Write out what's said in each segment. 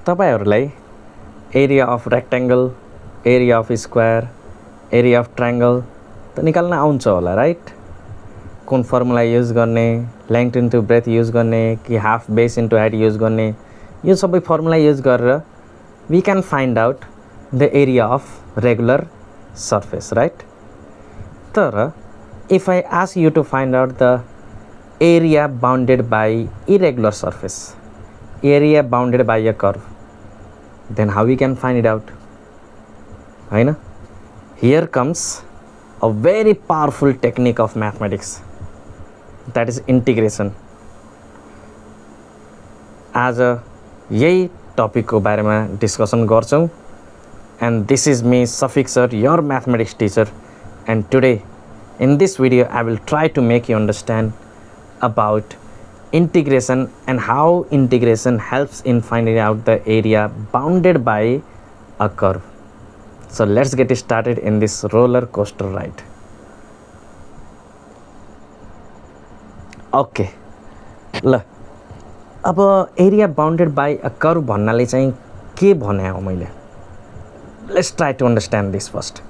तपाईहरुलाई area of rectangle, area of square, area of triangle त निकाल्न आउँछ होला राइट? कुन फर्मुला युज गर्ने, लेंथ इन्टु ब्रेथ युज गर्ने कि half base into height use गर्ने, यो सबै फर्मुला युज गरेर we can find out the area of regular surface, right? तर if I ask you to find out the area bounded by irregular surface, area bounded by a curve, then how we can find it out? Right? Here comes a very powerful technique of mathematics, that is integration. आज यही topic को बारेमा discussion गर्छौं, and this is me Safiq sir, your mathematics teacher, and today in this video I will try to make you understand about integration and how integration helps in finding out the area bounded by a curve. So let's get started in this roller coaster ride. Okay, ल अब area bounded by a curve भन्नाले चाहिँ के भने हो मैले? Let's try to understand this first.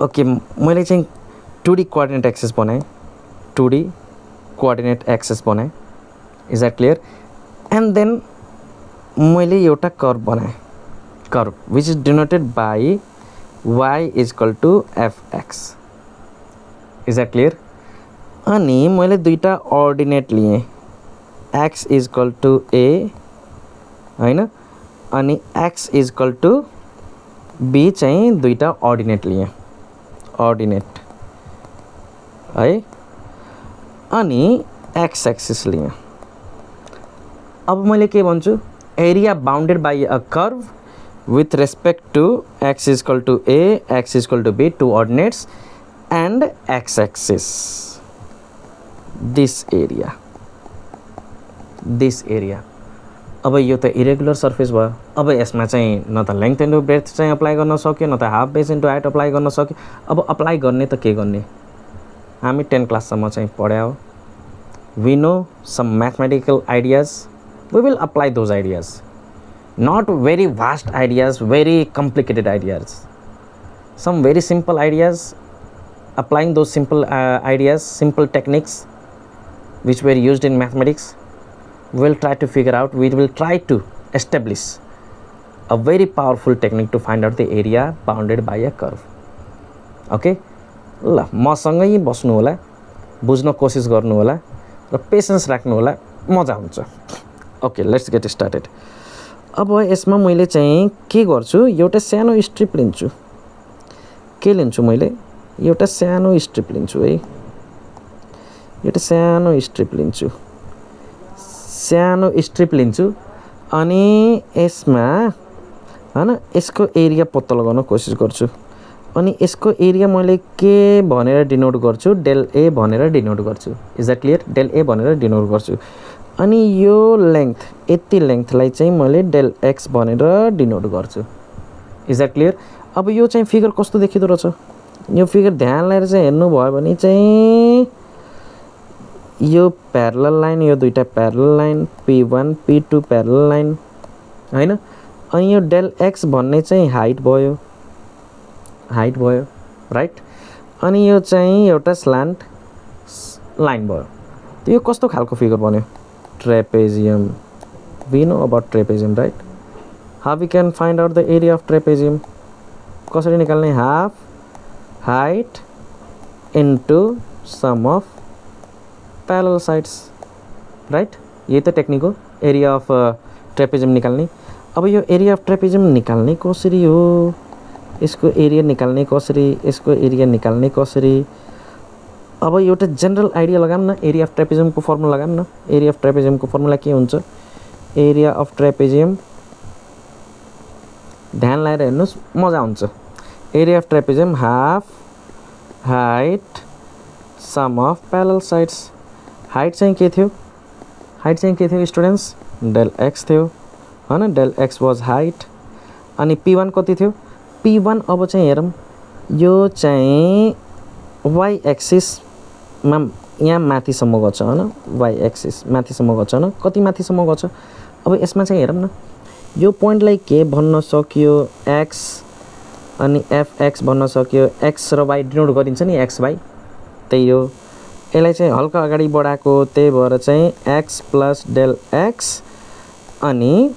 Okay, मैले चाहिँ 2D कोअर्डिनेट एक्सिस बनाएँ, 2D कोअर्डिनेट एक्सिस बनाएँ. Is that clear? And then मैले एउटा कर्व बनाएँ, curve which is denoted by y is equal to fx. Is that clear? अनि मैले दुईटा अर्डिनेट लिएँ, x is equal to a हैन, अनि x is equal to b चाहिँ दुईटा अर्डिनेट लिएँ, अर्डिनेट है, अनि x एक्सिस लिएँ. अब मैले के भन्छु? Area bounded by a curve with respect to x is equal to a, x is equal to b, two ordinates, and x axis. This area. अब यो त इरेगुलर सर्फेस भयो. अब यसमा चाहिँ न त लेंथ इन्टु ब्रेथ चाहिँ अप्लाई गर्न सक्यो, न त half base into height apply गर्न सक्यो. अब अप्लाई गर्ने त के गर्ने? हामी 10 क्लाससम्म चाहिँ पढ्या हो. We know some mathematical ideas. We will apply those ideas. Not very vast ideas, very complicated ideas. Some very simple ideas. Applying those simple ideas, simple techniques which were used in mathematics, we will try to figure out, we will try to establish a very powerful technique to find out the area bounded by a curve. Okay? ल मसँगै बस्नु होला, बुझ्न कोसिस गर्नु होला र patience राख्नु होला, मजा हुन्छ. Okay, let's get started. अब यसमा मैले चाहिँ के गर्छु? एउटा सानो स्ट्रिप लिन्छु. के लिन्छु मैले? एउटा सानो स्ट्रिप लिन्छु है, एउटा सानो स्ट्रिप लिन्छु, सानो स्ट्रिप लिन्छु. अनि यसमा हैन यसको एरिया पत्ता लगाउन कोसिस गर्छु. अनि यसको एरिया मैले के भनेर डिनोट गर्छु? डेल ए भनेर डिनोट गर्छु. Is that clear? Del A भनेर डिनोट गर्छु. अनि यो लेंथ, यति लेंथलाई चाहिँ मैले डेल एक्स भनेर डिनोट गर्छु. Is that clear? अब यो चाहिँ फिगर कस्तो देखिदो रहेछ? यो फिगर ध्यान लगाएर चाहिँ हेर्नु भयो भने चाहिँ यो प्यारलल लाइन, यो दुईटा parallel line, P1 P2 parallel line हैन. अनि यो डेल एक्स भन्ने चाहिँ हाइट भयो, हाइट भयो राइट. अनि यो चाहिँ एउटा स्ल्यान्ट लाइन भयो. त यो कस्तो खालको फिगर बन्यो? Trapezium. We know about trapezium, right? How we can find out the area of trapezium? कसरी निकाल्ने? Half height into sum of parallel sides, right? यही त टेक्निक हो एरिया अफ ट्रेपेजियम निकाल्ने. अब यो एरिया अफ ट्रेपेजियम निकाल्ने कसरी हो? यसको एरिया निकाल्ने कसरी? यसको एरिया निकाल्ने कसरी? अब एउटा जनरल आइडिया लगाऊँ न, एरिया अफ ट्रेपेजियमको फर्मुला लगाऊँ न. एरिया अफ ट्रेपेजियमको फर्मुला के हुन्छ? एरिया अफ ट्रेपेजियम, ध्यान लगाएर हेर्नुहोस्, मजा हुन्छ. Area of trapezium half height sum of parallel sides. Height चाहिँ के थियो? हाइट चाहिँ के थियो स्टुडेन्ट्स? डेल एक्स थियो हैन. Del x was height. अनि P1 कति थियो? P1 अब चाहिँ हेरौँ, यो चाहिँ y एक्सिसमा यहाँ माथिसम्म गछ हैन, y एक्सिस माथिसम्म गछ हैन. कति माथिसम्म गछ? अब यसमा चाहिँ हेरौँ न, यो पोइन्टलाई के भन्न सकियो एक्स अनि एफएक्स भन्न सकियो एक्स र वाई डिनोट गरिन्छ नि एक्स वाई त्यही हो यसलाई चाहिँ हल्का अगाडि बढाएको त्यही भएर चाहिँ एक्स प्लस डेल एक्स अनि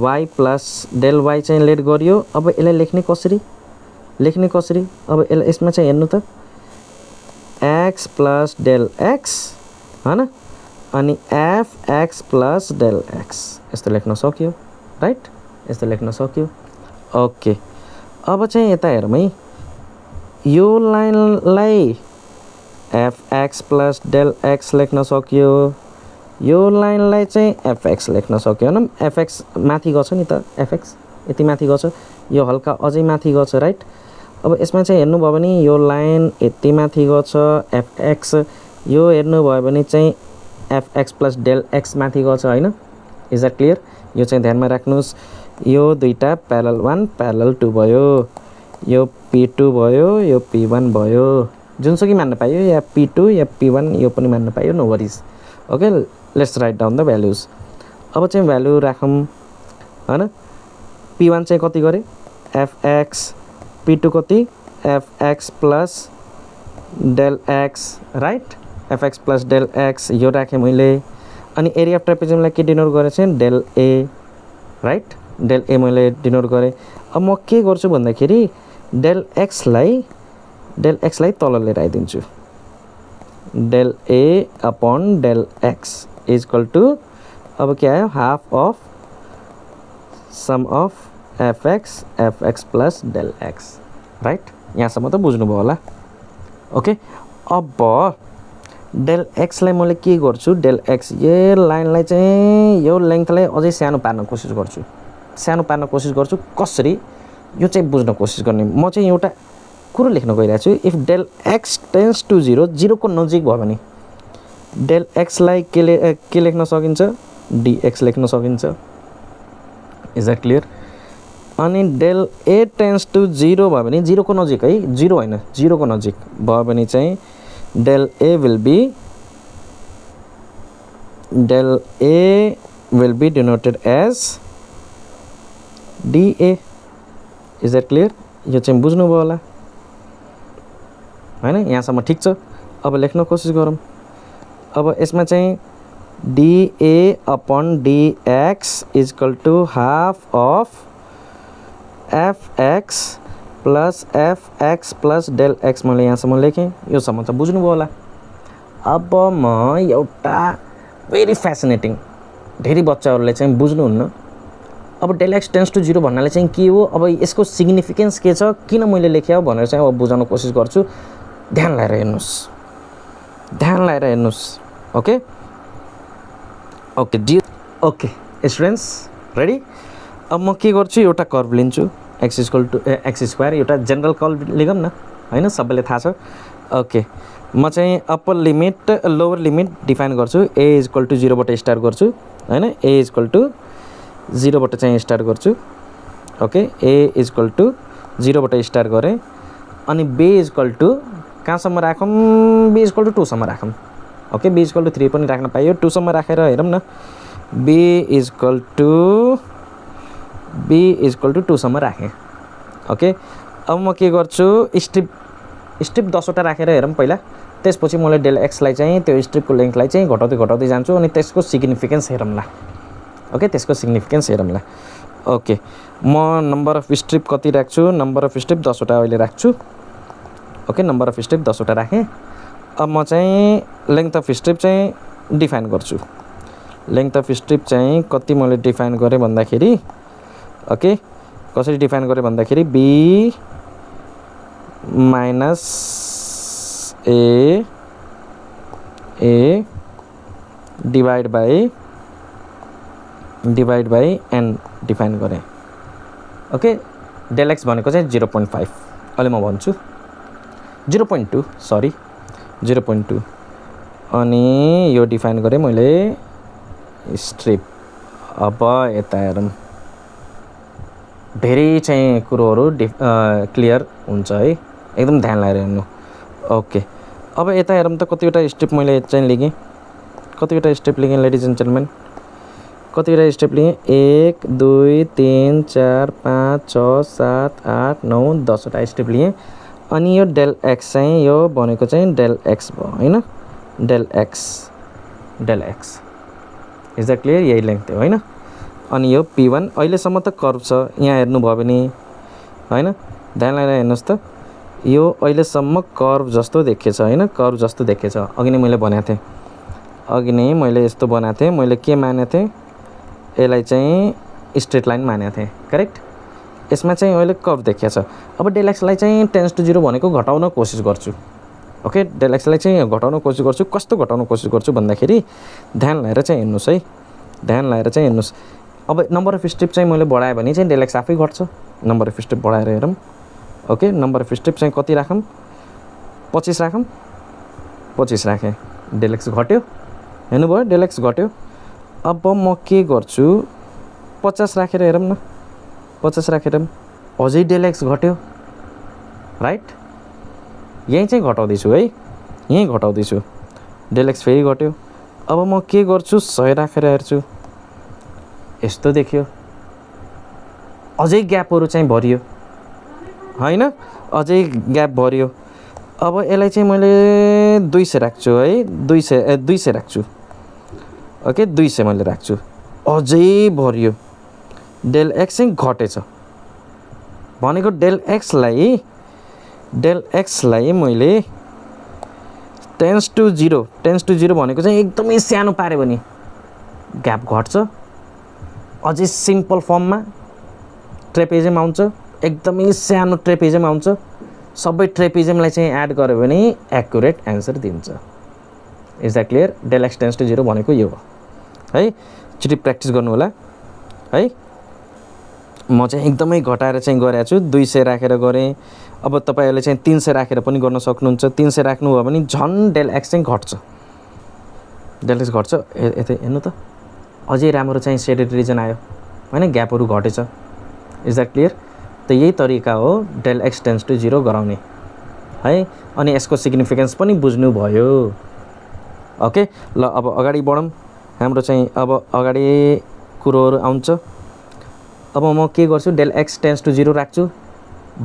वाई प्लस डेल वाई चाहिँ लेट गरियो अब यसलाई लेख्ने कसरी अब यसमा चाहिँ हेर्नु त एक्स प्लस डेल एक्स हैन अनि f x plus del x यस्तो लेख्न सक्यो राइट यस्तो लेख्न सक्यो ओके अब चाहिँ यता हेरौँ है यो लाइनलाई f x plus del x लेख्न सक्यो यो लाइनलाई चाहिँ एफएक्स लेख्न सक्यो हैन एफएक्स माथि गर्छ नि त एफएक्स यति माथि गर्छ यो हल्का अझै माथि गर्छ राइट अब यसमा चाहिँ हेर्नुभयो भने यो लाइन यति माथि गर्छ एफएक्स यो हेर्नुभयो भने चाहिँ एफएक्स प्लस डेल एक्स माथि गर्छ हैन इज दैट क्लियर यो चाहिँ ध्यानमा राख्नुस् यो दुईटा प्यारलल 1 प्यारलल 2 भयो यो p2 भयो यो p1 भयो जुनसुकै मान्न पाइयो या p2 या p1 यो पनि मान्न पाइयो no worries okay let's write down the values अब चाहिँ भ्यालु राखौँ हैन p1 चाहिँ कति गरे fx p2 कति fx plus del x right fx plus del x यो राखेँ मैले अनि एरिया अफ ट्रापेजियमलाई के डिनोट गरे चाहिँ del a right del a मैले डिनोट गरेँ अब म के गर्छु भन्दाखेरि डेल x लाई तल लिएर आइदिन्छु del a upon del x is equal to अब क्या आयो half of sum of fx plus del x right यहाँसम्म त बुझ्नुभयो होला ओके अब डेल x लाई मैले के गर्छु डेल x यो लाइनलाई चाहिँ यो लेन्थलाई अझै सानो पार्न कोसिस गर्छु कसरी यो चाहिँ बुझ्न कोसिस गर्ने म चाहिँ एउटा कुरो लेख्न गइरहेको छु if del x tends to 0 0 को नजिक भयो भने डेल x लाई के लेख्न सकिन्छ dx लेख्न सकिन्छ इज दैट क्लियर अनि डेल a टेन्स टु 0 भयो भने 0 को नजिक है 0 हैन 0 को नजिक भयो भने चाहिँ del a will be denoted as dA is that clear यो चाहिँ बुझ्नुभयो होला हैन यहाँसम्म ठिक छ अब लेख्न कोसिस गरौँ अब यसमा चाहिँ dA upon dx is equal to half of fx plus del x मैले यहाँसम्म लेखेँ यो सम्म त बुझ्नुभयो होला अब म एउटा भेरी फ्यासिनेटिङ धेरै बच्चाहरूले चाहिँ बुझ्नुहुन्न अब डेल x टेन्स टु 0 भन्नाले चाहिँ के हो अब यसको सिग्निफिकेन्स के छ किन मैले लेखे हो भनेर चाहिँ अब बुझाउन कोसिस गर्छु ध्यान लाएर हेर्नुस् ओके ओके स्टुडेन्ट्स रेडी अब म के गर्छु एउटा कर्भ लिन्छु x equal to x square एउटा जेनरल कर्भ लेखौँ न हैन सबैले थाहा छ ओके म चाहिँ upper limit lower limit define गर्छु a इज इक्वल टु 0 बाट स्टार्ट गर्छु हैन a इज इक्वल टु 0 बाट चाहिँ स्टार्ट गर्छु okay a is equal to 0 बाट स्टार्ट गरे अनि b इज इक्वल टु कहाँसम्म राखौँ b इज इक्वल टु 2 सम्म राखौँ okay b is equal to 3 पनि राख्न पाइयो 2 सम्म राखेर हेरौँ न b इज इक्वल टु 2 सम्म राखेँ ओके अब म के गर्छु स्ट्रिप 10 वटा राखेर हेरौँ पहिला त्यसपछि मैले डेल x लाई चाहिँ त्यो स्ट्रिपको लेन्थलाई चाहिँ घटाउँदै जान्छु अनि त्यसको सिग्निफिकेन्स हेरौँला ओके त्यसको सिग्निफिकेन्स हेरौँला ओके म नम्बर अफ स्ट्रिप कति राख्छु नम्बर अफ स्ट्रिप 10 वटा अहिले राख्छु ओके नम्बर अफ स्ट्रिप 10 वटा राखेँ अब म चाहिँ लेन्थ अफ स्ट्रिप चाहिँ डिफाइन गर्छु लेन्थ अफ स्ट्रिप चाहिँ कति मैले डिफाइन गरेँ भन्दाखेरि ओके कसरी डिफाइन गरेँ भन्दाखेरि b minus a divide by n define गरेँ ओके डेल x भनेको चाहिँ 0.5 अहिले म भन्छु 0.2 सरी 0.2 अनि यो डिफाइन गरेँ मैले स्ट्रिप अब यता हेरौँ धेरै चाहिँ कुरोहरू क्लियर हुन्छ है एकदम ध्यान लगाएर हेर्नु ओके अब यता हेरौँ त कतिवटा स्ट्रिप मैले चाहिँ लेखेँ कतिवटा स्ट्रिप लेखेँ लेडिज एन्ड जेन्टलमेन कतिवटा स्टेप लिएँ 1 2 3 4 5 6 7 8 9 10वटा स्टेप लिएँ अनि यो डेल एक्स चाहिँ यो भनेको चाहिँ डेल एक्स भयो हैन del x is the clear यही लेन्थ हो हैन अनि यो p1 अहिलेसम्म त कर्भ छ यहाँ हेर्नुभयो भने हैन ध्यान लगाएर हेर्नुहोस् त यो अहिलेसम्म कर्भ जस्तो देखेछ हैन कर्भ जस्तो देखेछ अघि नै मैले भनेको थिएँ अघि नै मैले यस्तो बनाएको थिएँ मैले के मानेको थिएँ यसलाई चाहिँ स्ट्रेट लाइन मानेको थिएँ करेक्ट यसमा चाहिँ अहिले कर्भ देखिएको छ अब डेल एक्सलाई चाहिँ टेन्स टु 0 भनेको घटाउन कोसिस गर्छु ओके डेल एक्सलाई चाहिँ घटाउन कोसिस गर्छु कस्तो घटाउन कोसिस गर्छु भन्दाखेरि ध्यान लगाएर चाहिँ हेर्नुहोस् है ध्यान लगाएर चाहिँ हेर्नुहोस् अब नम्बर अफ स्टेप चाहिँ मैले बढाएँ भने चाहिँ डेल एक्स आफै घट्छ नम्बर अफ स्टेप बढाएर हेरौँ ओके नम्बर अफ स्टेप चाहिँ कति राखौँ 25 राखौँ 25 राखेँ डेल एक्स घट्यो हेर्नुभयो डेल एक्स घट्यो अब म के गर्छु 50 राखेर हेरौँ न 50 राखेर अझै डेल एक्स घट्यो राइट यहीँ चाहिँ घटाउँदैछु है यहीँ घटाउँदैछु डेल एक्स फेरि घट्यो अब म के गर्छु 100 राखेर हेर्छु यस्तो देखियो अझै ग्यापहरू चाहिँ भरियो हैन अझै ग्याप भरियो अब यसलाई चाहिँ मैले 200 राख्छु है 200 राख्छु ओके 200 मैले राख्छु अझै भरियो डेल एक्स चाहिँ घटेछ भनेको डेल एक्सलाई मैले टेन्स टु 0 भनेको चाहिँ एकदमै सानो पार्यो भने ग्याप घट्छ अझै सिम्पल फर्ममा ट्रेपेजियम आउँछ एकदमै सानो ट्रेपेजियम आउँछ सबै ट्रेपेजियमलाई चाहिँ एड गर्यो भने एक्युरेट एन्सर दिन्छ is the clear del x tends to 0 भनेको यो हो है छिटो प्र्याक्टिस गर्नु होला है म चाहिँ एकदमै घटाएर चाहिँ गरेको छु 200 राखेर गरेँ अब तपाईहरुले चाहिँ 300 राखेर पनि गर्न सक्नुहुन्छ 300 राख्नुभयो भने झन् डेल एक्स चाहिँ घट्छ डेल एक्स घट्छ यतै हेर्नु त अझै राम्रो चाहिँ सेडेड रिजन आयो हैन ग्यापहरु घटेछ इज दैट क्लियर त यही तरिका हो डेल एक्स टेन्स टु 0 गराउने है अनि यसको सिग्निफिकेन्स पनि बुझ्नु भयो ओके ल अब अगाडि बढौं हाम्रो चाहिँ अब अगाडि कुरोहरु आउँछ अब म के गर्छु डेल एक्स टेन्स टु 0 राख्छु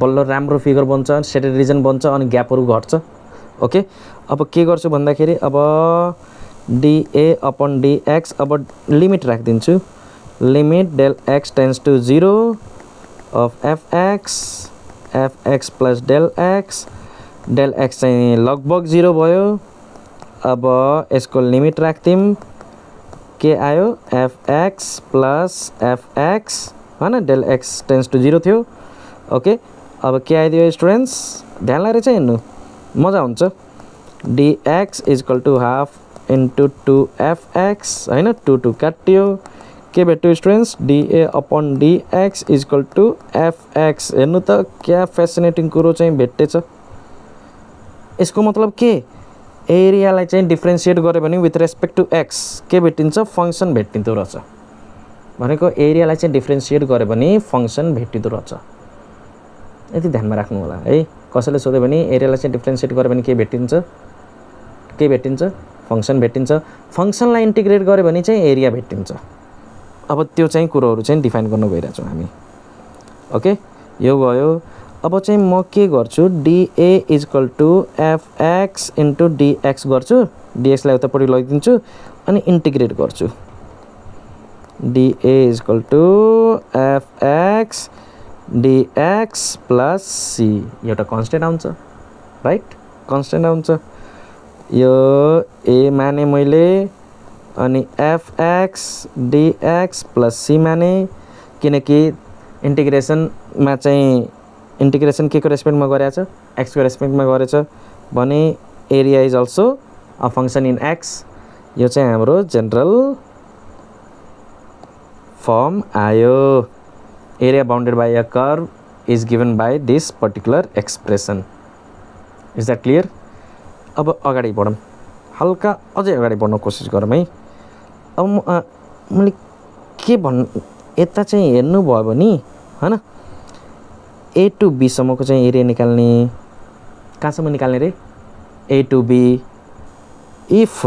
बल्ल राम्रो फिगर बन्छ सेडेड रिजन बन्छ अनि ग्यापहरु घट्छ ओके अब के गर्छु भन्दाखेरि अब dA upon dx अब लिमिट राखिदिन्छु limit del x tends to 0 of fx plus del x चाहिँ लगभग 0 भयो अब यसको लिमिट राख्दिम के आयो fx plus fx हैन डेल x टेन्स टु 0 थियो ओके अब के आइदियो स्टुडेन्ट्स ध्यान लगाएर चाहिँ हेर्नु मजा हुन्छ dx = 1/2 into 2fx हैन 2 काट्यो के भेट्यो students dA upon dx = fx हेर्नु त क्या फ्यासिनेटिङ कुरो चाहिँ भेटेछ यसको मतलब के एरियालाई चाहिँ डिफरेन्शिएट गर्यो भने विथ रेस्पेक्ट टु x के भेटिन्छ फंक्सन भेटिँदो रहेछ भनेको एरियालाई चाहिँ डिफरेन्शिएट गर्यो भने फंक्सन भेटिँदो रहेछ यति ध्यानमा राख्नु होला है कसैले सोध्यो भने एरियालाई चाहिँ डिफरेन्शिएट गर्यो भने के भेटिन्छ फंक्सन भेटिन्छ फंक्सनलाई इन्टिग्रेट गर्यो भने चाहिँ एरिया भेटिन्छ अब त्यो चाहिँ कुरोहरु चाहिँ डिफाइन गर्न गइरहेको छौं हामी ओके यो भयो अब चाहिँ म के गर्छु dA = fx * dx गर्छु dx लाई उतापटि लगिदिन्छु अनि इन्टिग्रेट गर्छु dA = fx dx + c एउटा कन्स्टेन्ट आउँछ राइट कन्स्टेन्ट आउँछ यो a माने मैले अनि fx dx + c माने किनकि इन्टिग्रेसनमा चाहिँ इन्टिग्रेसन के को रेस्पेक्टमा गरेछ x को रेस्पेक्टमा गरेछ भने area is also a function in x यो चाहिँ हाम्रो जनरल फर्म आयो area bounded by a curve is given by this particular expression is that clear अब अगाडि बढौं हल्का अझै अगाडि बढ्न कोसिस गरौँ है अब मैले के यता चाहिँ हेर्नु भयो भने हैन a to b सम्मको चाहिँ एरिया निकाल्ने कहाँसम्म निकाल्ने रे a to b if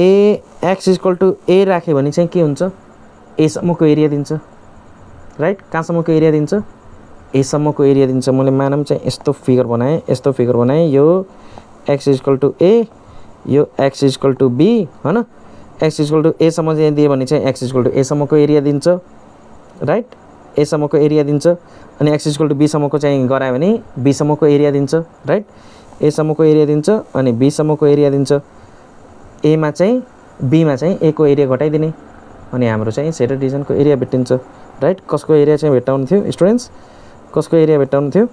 a x equal to a राख्यो भने चाहिँ के हुन्छ एसम्मको एरिया दिन्छ राइट कहाँसम्मको एरिया दिन्छ एसम्मको एरिया दिन्छ मैले मानौँ चाहिँ यस्तो फिगर बनाएँ यो एक्स इक्वल टु ए यो एक्स इक्वल टु बी हैन एक्स इक्वल टु एसम्म चाहिँ दियो भने चाहिँ एक्स इक्वल टु एसम्मको एरिया दिन्छ राइट एसम्मको एरिया दिन्छ अनि एक्स इक्वल टु बीसम्मको चाहिँ गरायो भने बीसम्मको एरिया दिन्छ राइट एसम्मको एरिया दिन्छ अनि बीसम्मको एरिया दिन्छ एमा चाहिँ बीमा चाहिँ ए को एरिया घटाइदिने अनि हाम्रो चाहिँ सेटेड रिजनको एरिया भेटिन्छ राइट कसको एरिया चाहिँ भेट्टाउनु थियो स्टुडेन्ट्स कसको एरिया भेट्टाउनु थियो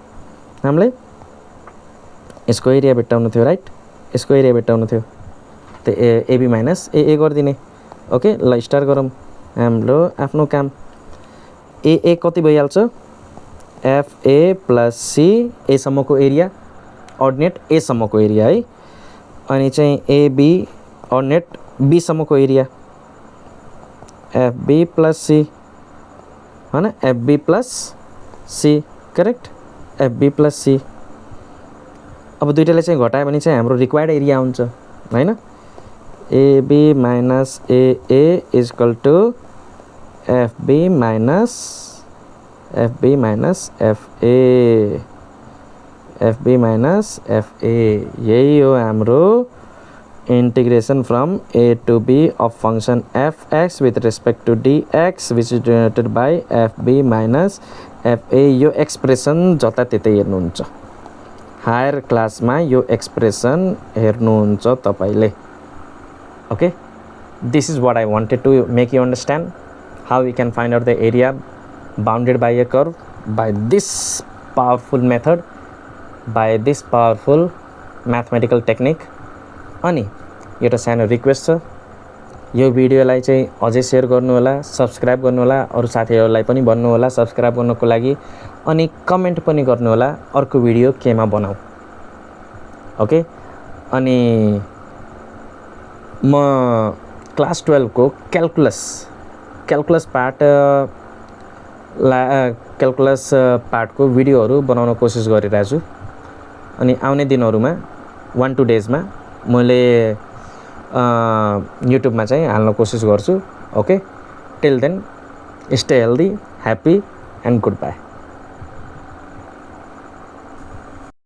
हामीले यसको एरिया भेट्टाउनु थियो राइट यसको एरिया भेट्टाउनु थियो त्यो एबी माइनस ए गरिदिने ओके ल स्टार्ट गरौँ हाम्रो आफ्नो काम ए कति भइहाल्छ एफए प्लस सी एसम्मको एरिया अर्डिनेट एसम्मको एरिया है अनि चाहिँ एबी अर्डिनेट बीसम्मको एरिया एफबी प्लस सी हैन FB plus C correct FB plus C अब दुईटाले चाहिँ घटायो भने चाहिँ हाम्रो रिक्वायर्ड एरिया हुन्छ हैन AB minus A equal to FB minus FA यही हो हाम्रो integration from a to b of function fx with respect to dx which is denoted by fb minus fa यो एक्सप्रेसन जता त्यतै हेर्नुहुन्छ हायर क्लासमा यो एक्सप्रेसन हेर्नुहुन्छ तपाईले okay this is what I wanted to make you understand how we can find out the area bounded by a curve by this powerful method by this powerful mathematical technique अनि एउटा सानो request छ यो भिडियोलाई चाहिँ अझै share गर्नु होला सब्स्क्राइब गर्नु होला अरु साथीहरुलाई पनि भन्नु होला सब्स्क्राइब गर्नको लागि अनि कमेन्ट पनि गर्नु होला अर्को भिडियो केमा बनाऊ ओके अनि म क्लास 12 को क्याल्कुलस पार्ट को भिडियोहरु बनाउन कोसिस गरिरहेछु अनि आउने दिनहरुमा 1-2 डेजमा मैले युट्युबमा चाहिँ हाल्न कोसिस गर्छु okay till then stay healthy happy and good by